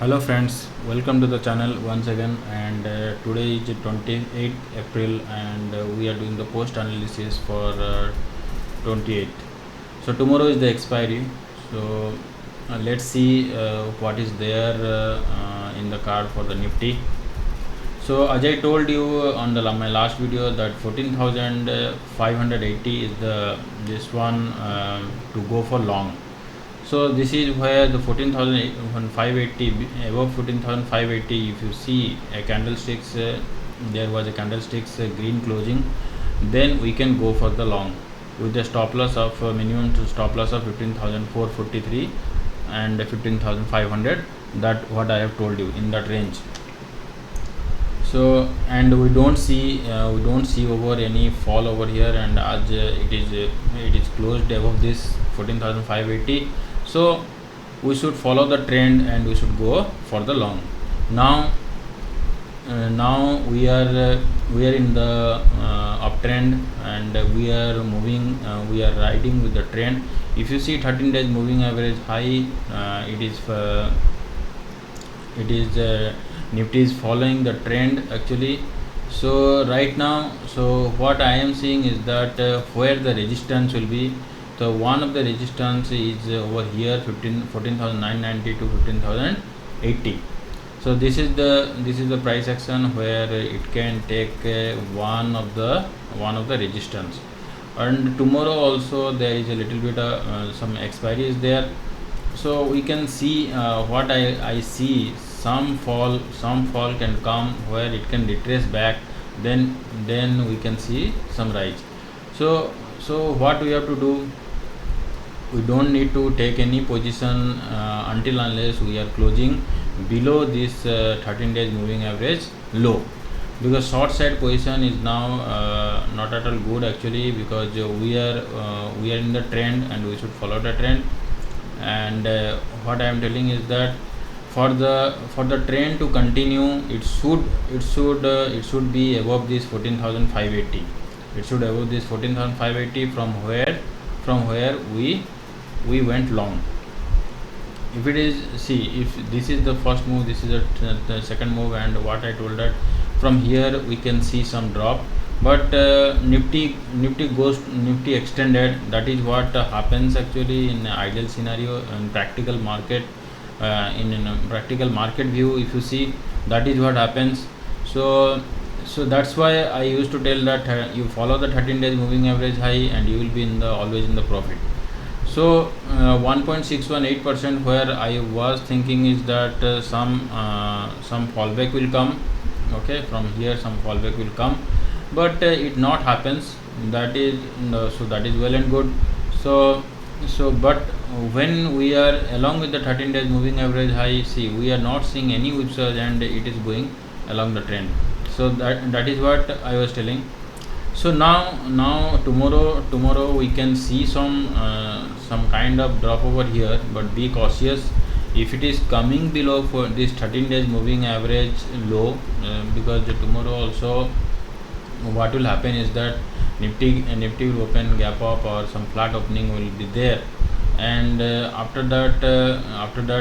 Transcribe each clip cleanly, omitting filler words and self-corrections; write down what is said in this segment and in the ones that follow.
Hello friends, welcome to the channel once again, and today is 28th April, and we are doing the post analysis for 28th. So tomorrow is the expiry, so let's see what is there in the card for the Nifty. So as I told you on my last video that 14,580 is the this one to go for long. So this is where the 14,580, above 14,580, if you see a candlesticks, there was a candlesticks green closing, then we can go for the long with the stop loss of minimum to stop loss of 15,443 and 15,500. That what I have told you in that range. So and we don't see over any fall over here, and as it is closed above this 14,580. So we should follow the trend and we should go for the long. Now we are in the uptrend, and we are moving, we are riding with the trend. If you see 13 days moving average high, it is Nifty is following the trend actually. So right now, so what I am seeing is that where the resistance will be. So one of the resistance is over here 14,990 to 15,080. So this is the price action where it can take one of the resistance. And tomorrow also there is a little bit some expiry is there. So we can see what I see, some fall can come where it can retrace back, then we can see some rise. So what we have to do, we don't need to take any position until unless we are closing below this 13 days moving average low, because short side position is now not at all good actually, because we are in the trend and we should follow the trend. And what I am telling is that for the trend to continue, it should be above this 14,580. It should above this 14,580 from where we went long. If it is, see, if this is the first move, this is the second move, and what I told that from here we can see some drop, but Nifty extended. That is what happens actually in ideal scenario in practical market. In a practical market view, if you see, that is what happens. So that's why I used to tell that you follow the 13 days moving average high and you will be always in the profit. So 1.618%, where I was thinking is that some fallback will come. Okay, from here some fallback will come, but it not happens. That is that is well and good. So but when we are along with the 13 days moving average high, see, we are not seeing any whipsaws and it is going along the trend. So that is what I was telling. So now tomorrow we can see some kind of drop over here, but be cautious if it is coming below for this 13 days moving average low, because tomorrow also what will happen is that Nifty will open gap up or some flat opening will be there, and after that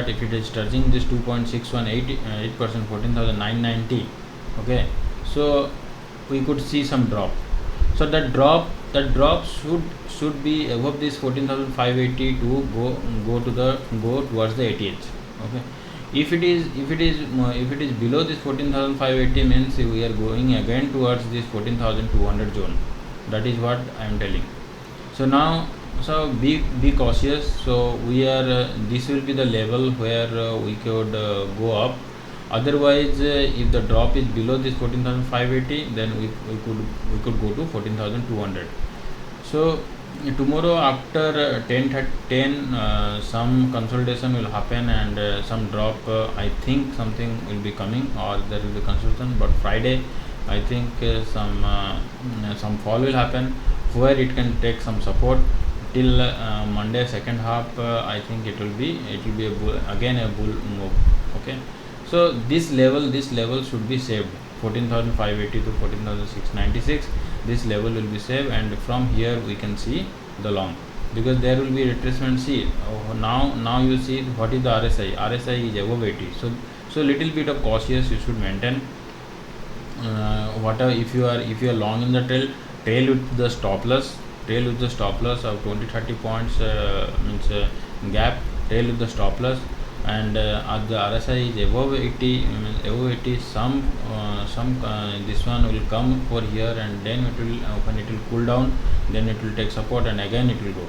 if it is touching this 2.618%, 14,990, okay, so we could see some drop. So that drop should be above this 14,580 to go towards the 88. Okay, if it is below this 14,580, means we are going again towards this 14,200 zone. That is what I am telling. So now, so be cautious. So we are this will be the level where we could go up. Otherwise, if the drop is below this 14,580, then we could go to 14,200. So tomorrow after 10 some consolidation will happen, and some drop, I think something will be coming, or there will be consolidation. But Friday, I think some fall will happen where it can take some support till Monday second half. I think it will be a bull move. Okay, so this level should be saved, 14,580 to 14,696. This level will be saved, and from here we can see the long. because there will be retracement. See, now you see what is the RSI is above 80. So little bit of cautious you should maintain. Whatever, if you are long in the trail with the stop loss, of 20-30 points, means gap, trail with the stop loss. And as the RSI is above 80, this one will come over here, and then it will, when it will cool down, then it will take support and again it will go.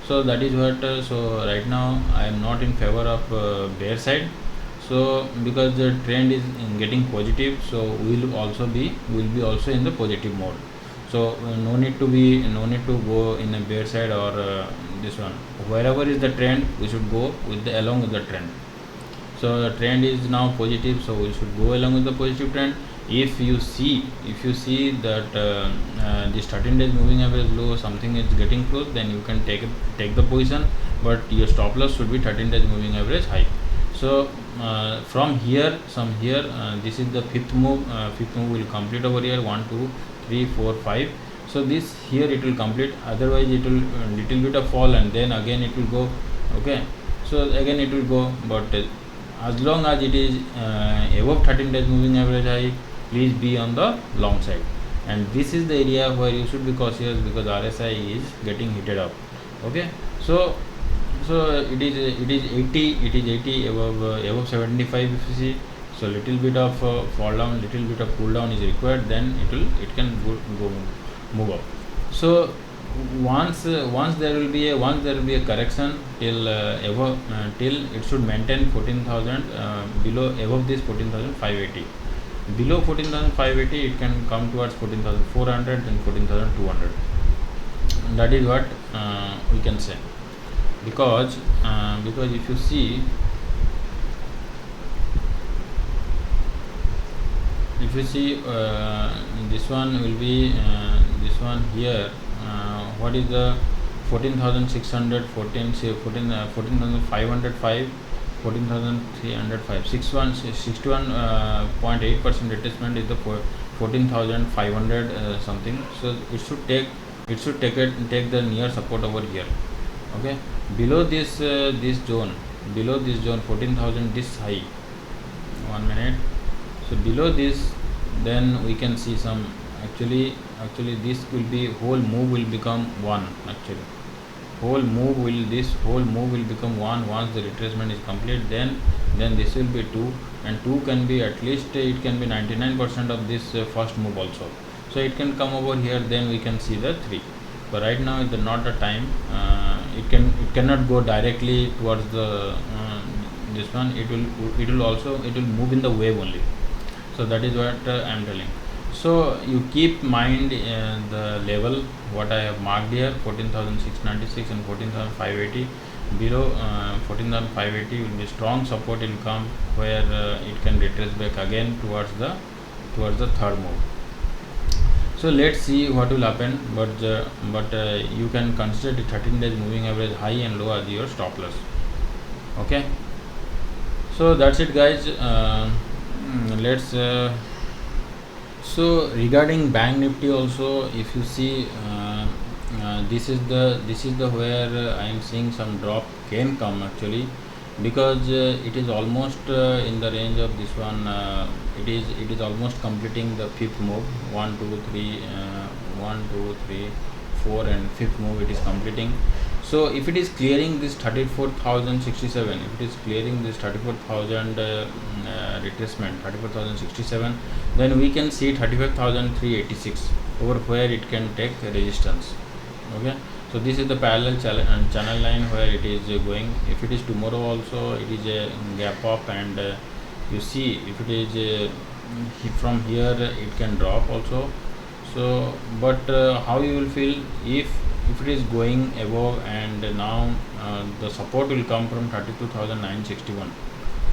So that is what, so right now I am not in favor of bear side. So because the trend is getting positive, so we will be also in the positive mode. So no need to go in a bear side or this one. Wherever is the trend, we should go along with the trend. So the trend is now positive, so we should go along with the positive trend. If you see that this 13 days moving average low, something is getting close, then you can take the position, but your stop loss should be 13 days moving average high. So from here, this is the fifth move. Fifth move will complete over here. 1 2 3 4 5. So this here it will complete, otherwise it will little bit of fall, and then again it will go. Okay, so again it will go, but as long as it is above 13 days moving average high, please be on the long side. And this is the area where you should be cautious, because RSI is getting heated up. Okay, so it is 80 above 75 if you see. So little bit of fall down, little bit of cool down is required, then it can go move up. So once there will be a correction till till it should maintain 14,000, below, above this 14,580. Below 14,580 it can come towards 14,400 and 14,200. That is what we can say, because if you see, this one will be this one here, what is the 14,600, 14,505, 14,305, 61.8% retracement is the 14,500 something. So it should take the near support over here. Okay, below this zone, 14,000, this high, 1 minute. So below this, then we can see some, actually this will be, whole move will become one. Actually this whole move will become one once the retracement is complete. Then this will be 2, and 2 can be, at least it can be 99% of this first move also. So it can come over here, then we can see the 3. But right now is not the time. It cannot go directly towards the this one. It will move in the wave only. So that is what I am telling. So you keep mind the level what I have marked here, 14,696 and 14,580. Below 14,580 will be strong support will come, where it can retrace back again towards the third move. So let's see what will happen, but you can consider the 13 days moving average high and low as your stop loss. Okay, so that's it, guys. Let's so regarding Bank Nifty also, if you see, this is the where I am seeing some drop can come, actually, because it is almost in the range of this one. It is almost completing the fifth move. 1 2 3 1 2 3 4 and fifth move it is completing. So if it is clearing this 34,067, if it is clearing this 34,000 retracement, 34,067, then we can see 35,386 over where it can take resistance. Okay, so this is the parallel channel line where it is going. If it is tomorrow also, it is a gap up, and you see, if it is from here, it can drop also. So but how you will feel if it is going above, and now the support will come from 32,961.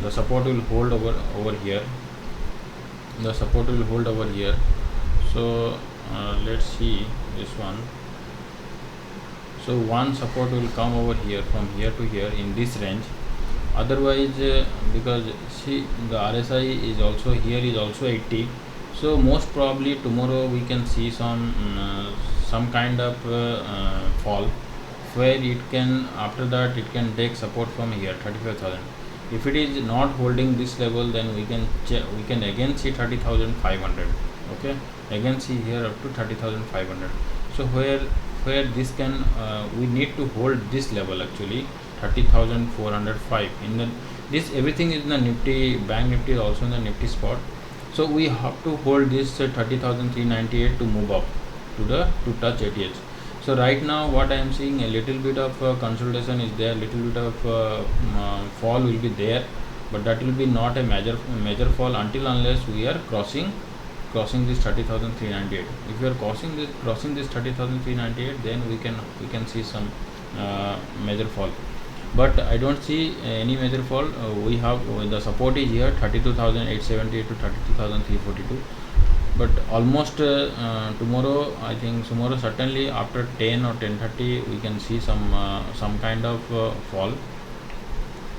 The support will hold over here. So let's see this one. So one support will come over here, from here to here, in this range. Otherwise, because see, the RSI is also here, is also 80. So most probably tomorrow we can see some kind of fall where it can, after that it can take support from here 35,000. If it is not holding this level, then we can again see 30,500. Okay, again see here up to 30,500. So where this can we need to hold this level actually 30,405 in the, this everything is in the Nifty, Bank Nifty is also in the Nifty spot. So we have to hold this 30,398 to move up to touch 80H. So right now what I am seeing, a little bit of consolidation is there, little bit of fall will be there, but that will be not a major fall until unless we are crossing this 30,398. If we are crossing this 30,398, then we can see some major fall, but I don't see any major fall. We have the support is here 32,878 to 32,342, but almost tomorrow, I think tomorrow certainly after 10 or 10:30 we can see some kind of fall,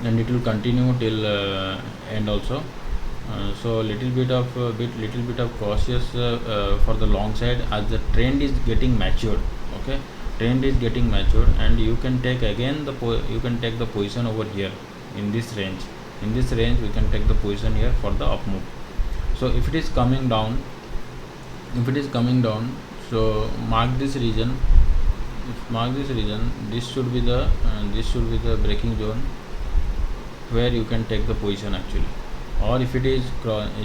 and it will continue till end also. So little bit of cautious for the long side, as the trend is getting matured. Okay, trend is getting matured, and you can take again you can take the position over here in this range. In this range we can take the position here for the up move. So if it is coming down, so mark this region. This should be the breaking zone where you can take the position actually. Or if it is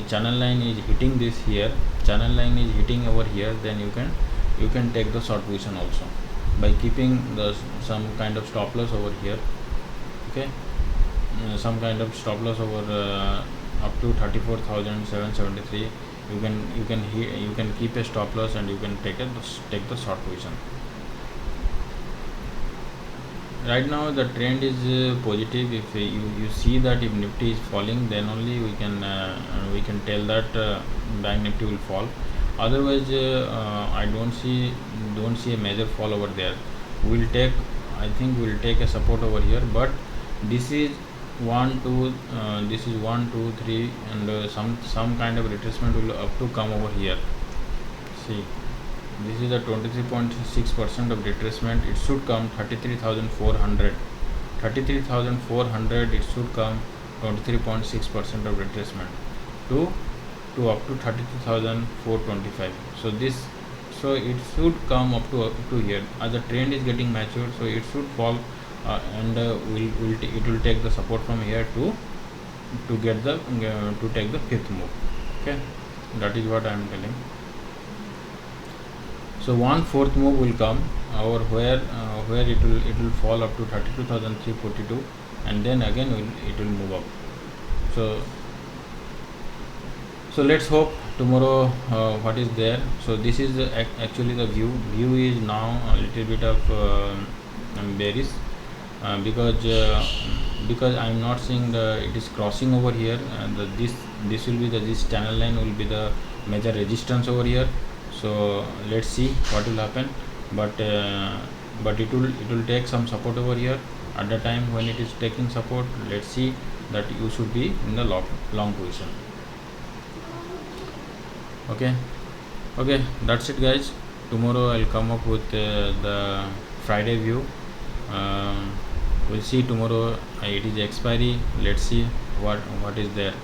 channel line is hitting this here, channel line is hitting over here, then you can take the short position also by keeping some kind of stop loss over here. Okay, some kind of stop loss over up to 34,773. You can keep a stop loss, and you can take the short position. Right now the trend is positive. If you see that if Nifty is falling, then only we can tell that Bank Nifty will fall. Otherwise I don't see a major fall over there. I think we'll take a support over here, but this is 1 2 this is 1 2 3, and some kind of retracement will up to come over here. See, this is a 23.6% of retracement. It should come 33,400. It should come 23.6% of retracement to up to 32,425. So it should come up to here. As the trend is getting matured, so it should fall, and it will take the support from here to take the fifth move. Okay, that is what I am telling. So 1/4 move will come over where it will fall up to 32,342, and then again it will move up. So let's hope tomorrow what is there. So this is actually the view is now a little bit of bearish, because I am not seeing it is crossing over here, and this will be this channel line will be the major resistance over here. So let's see what will happen, but it will take some support over here. At the time when it is taking support, let's see that you should be in the long position. Okay, that's it guys. Tomorrow I'll come up with the Friday view. We'll see tomorrow. It is expiry. Let's see what is there.